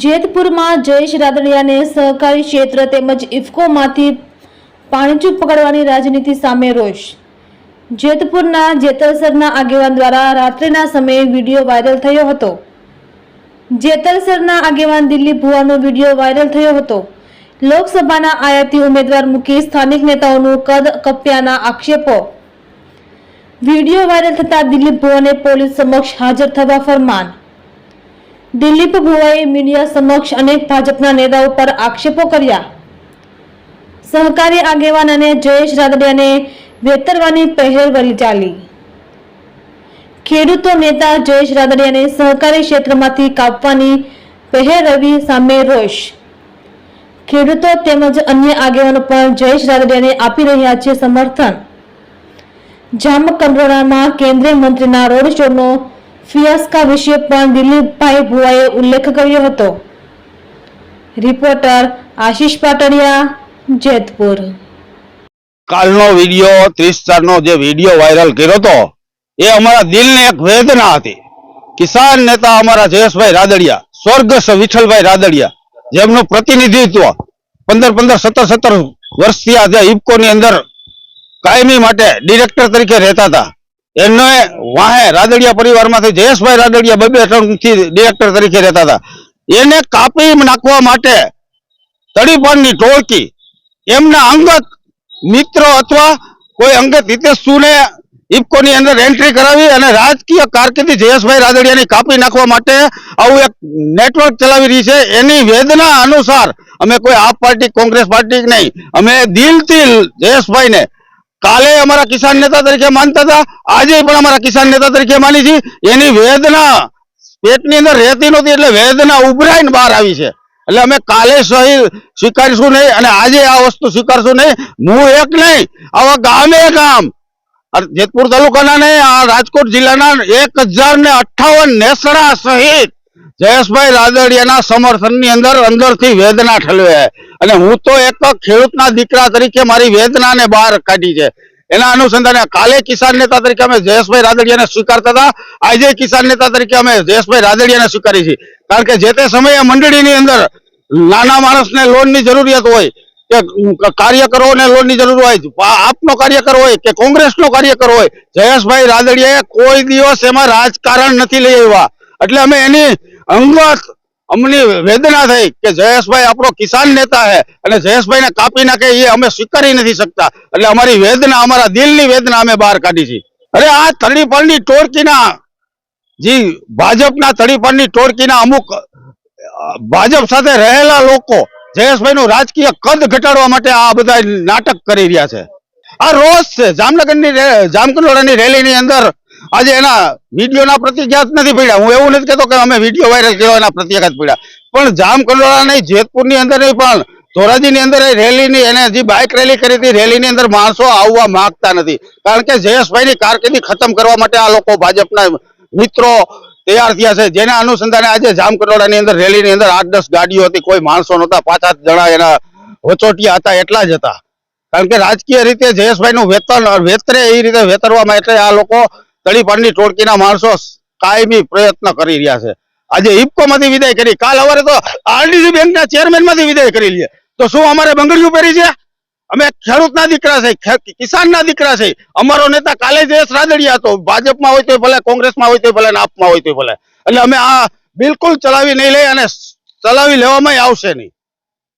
જેતપુરમાં જયેશ રાદડિયાને સહકારી ક્ષેત્ર તેમજ ઇફકોમાંથી પાણીચું પકડવાની રાજનીતિ સામે રોષ। જેતપુરના જેતલસરના આગેવાન દ્વારા રાત્રિના સમયે વિડીયો વાયરલ થયો હતો। જેતલસરના આગેવાન દિલીપ ભુવાનો વિડીયો વાયરલ થયો હતો। લોકસભાના આયાતી ઉમેદવાર મૂકી સ્થાનિક નેતાઓનું કદ કપ્યાના આક્ષેપો। વિડીયો વાયરલ થતા દિલીપ ભુવાને પોલીસ સમક્ષ હાજર થવા ફરમાન। દિલીપ ભુવાએ મીડિયા સમક્ષ અનેક ભાજપના નેતાઓ પર આક્ષેપો કર્યા। સહકારી આગેવાન અને જયેશ રાદડિયાને વેતરવાની પહેલ વળી ચાલી। ખેડૂતો નેતા જયેશ રાદડિયાને સહકારી ક્ષેત્રમાંથી કાપવાની પહેલ રવિ સામે રોષ। ખેડૂતો તેમજ અન્ય આગેવાનો પણ જયેશ રાદડિયાને આપી રહ્યા છે સમર્થન। જામકંડોરણામાં કેન્દ્રીય મંત્રીના રોડ શોનો ફિયાસ્કા વિશે પણ દિલીપભાઈ ભુવાએ ઉલ્લેખ કર્યો હતો। રિપોર્ટર આશીષ પાટડિયા, જેતપુર। કાલનો વિડીયો 30/4 નો જે વિડીયો વાયરલ કર્યો હતો એ અમારા દિલને એક વેદના હતી। કિસાન નેતા અમારા જયેશભાઈ રાદડિયા, સ્વર્ગસ્થ વિઠ્ઠલભાઈ રાદડિયા, જેમનું પ્રતિનિધિત્વ 15-17 વર્ષથી આ ઇફકોની અંદર કાયમી માટે ડિરેક્ટર તરીકે રહેતા હતા। એને વાહે રાદડિયા પરિવારમાંથી જયેશભાઈ રાદડિયા 2 ટર્મથી ડિરેક્ટર તરીકે રહેતા હતા। એને કાપી નાખવા માટે તડીપારની ટોળકી એમના અંગત મિત્રો અથવા કોઈ અંગત હિતેશુને ઇફકોની અંદર એન્ટ્રી કરાવી અને રાજકીય કારકિર્દી જયેશભાઈ રાદડિયાની કાપી નાખવા માટે આવું એક નેટવર્ક ચલાવી રહી છે। એની વેદના અનુસાર અમે કોઈ આપ પાર્ટી કોંગ્રેસ પાર્ટી નહીં, અમે દિલથી જયેશભાઈને કાલે અમારા કિસાન નેતા તરીકે માનતા હતા, આજે પણ અમારા કિસાન નેતા તરીકે માની છે। એની વેદના પેટની અંદર રહેતી નહોતી એટલે વેદના ઉભરાઈને બહાર આવી છે। એટલે અમે કાલે સહી સ્વીકારીશું નહીં અને આજે આ વસ્તુ સ્વીકારશું નહીં। હું એક નહીં, આવા ગામે ગામ જેતપુર તાલુકાના ને આ રાજકોટ જિલ્લાના 1058 નેસડા સહિત જયેશભાઈ રાદડિયાના સમર્થનની અંદરથી વેદના ઠલવે। અને હું તો એક ખેડૂતના દીકરા તરીકે મારી વેદનાને બહાર કાઢી છે। એના અનુસંધાને કાલે કિસાન નેતા તરીકે અમે જયેશભાઈ રાદડિયાને સ્વીકારતા હતા, આજે કિસાન નેતા તરીકે અમે જયેશભાઈ રાદડિયાને સ્વીકારી છે। કારણ કે જે તે સમયે મંડળીની અંદર નાના માણસને લોનની જરૂરિયાત હોય કે કાર્યકરોને લોનની જરૂર હોય, આપનો કાર્યકર હોય કે કોંગ્રેસનો કાર્યકર હોય, જયેશભાઈ રાદડિયાએ કોઈ દિવસ એમાં રાજકારણ નથી લઈ આવ્યા। એટલે અમે એની અંગત અમની વેદના થઈ કે જયેશભાઈ આપણો કિસાન નેતા છે અને જયેશભાઈને કાપી નાખે એ અમે સ્વીકારી નથી શકતા। એટલે અમારી વેદના, અમારા દિલની વેદના અમે બહાર કાઢી છે। અરે આ તડીપારની ટોળકીના જે ભાજપના તડીપારની ટોળકીના અમુક ભાજપ સાથે રહેલા લોકો જયેશભાઈનું રાજકીય કદ ઘટાડવા માટે આ બધા નાટક કરી રહ્યા છે। આ રોજ છે જામકંડોરણાની રેલીની અંદર આજે એના વિડીયોના પ્રતિક્રિયા નથી પડ્યા। હું એવું નથી કહેતો કે અમે વિડીયો વાયરલ કર્યો એના પ્રતિક્રિયા પડ્યા, પણ જામકંડોરણાની જેતપુરની અંદર પણ ધોરાજીની અંદર રેલીની એને જે બાઇક રેલી કરી હતી રેલીની અંદર માણસો આવવા માંગતા નથી। કારણ કે જયેશભાઈની કારકિર્દી ખતમ કરવા માટે આ લોકો ભાજપના મિત્રો તૈયાર થયા છે। જેના અનુસંધાને આજે જામકંડોરણાની અંદર રેલીની અંદર 8-10 ગાડીઓ હતી, કોઈ માણસો નહોતા, 5-7 જણા એના વચોટિયા હતા, એટલા જ હતા। કારણ કે રાજકીય રીતે જયેશભાઈનું વેતરે એ રીતે વેતરવામાં એટલે આ લોકો તડીપારની ટોળકીના માણસો કાયમી પ્રયત્ન કરી રહ્યા છે। આજે ઇફકોમાંથી વિદાય કરી, કાલ સવારે તો આરડીસી બેંકના ચેરમેનમાંથી વિદાય કરી લે, તો શું અમારે બંગડીયું પહેરી છે? અમે ખેડૂતના દીકરા છે, કિસાનના દીકરા છે। અમારો નેતા કાલે જયેશ રાદડિયા હતો, ભાજપમાં હોય તો ભલે, કોંગ્રેસમાં હોય તો ભલે, આપમાં હોય તો ભલે। એટલે અમે આ બિલકુલ ચલાવી નહીં લઈ અને ચલાવી લેવામાં આવશે નહીં।